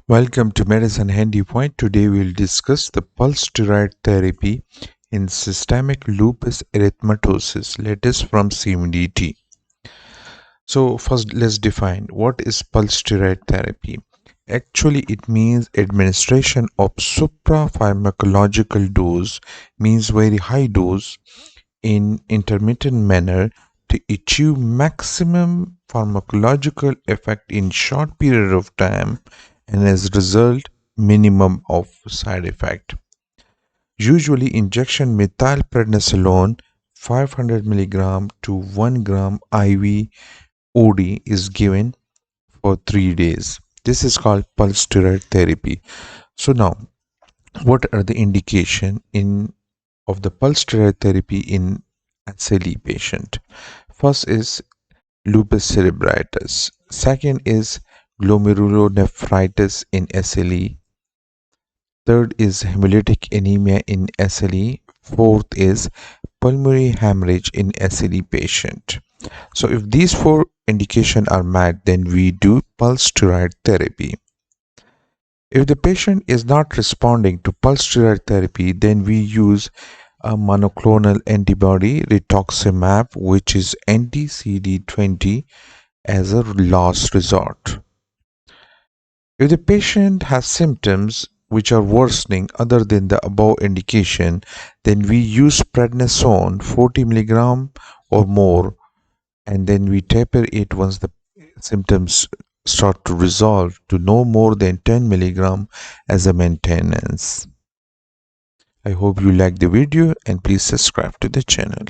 Welcome to Medicine Handy Point. Today we'll discuss the pulse steroid therapy in systemic lupus erythematosus, latest from Cmdt. So first let's define what is pulse steroid therapy. Actually it means administration of suprapharmacological dose, means very high dose in intermittent manner to achieve maximum pharmacological effect in short period of time and as a result minimum of side effect. Usually injection methylprednisolone 500 mg to 1 gram IV OD is given for 3 days. This is called pulse steroid therapy. So now what are the indication in of the pulse steroid therapy in SLE patient? First is lupus cerebritis. Second is glomerulonephritis in SLE. Third is hemolytic anemia in SLE. Fourth is pulmonary hemorrhage in SLE patient. So if these four indications are met, then we do pulse steroid therapy. If the patient is not responding to pulse steroid therapy, then we use a monoclonal antibody rituximab, which is anti-CD20, as a last resort. If the patient has symptoms which are worsening other than the above indication, then we use prednisone 40 mg or more, and then we taper it once the symptoms start to resolve to no more than 10 mg as a maintenance. I hope you like the video and please subscribe to the channel.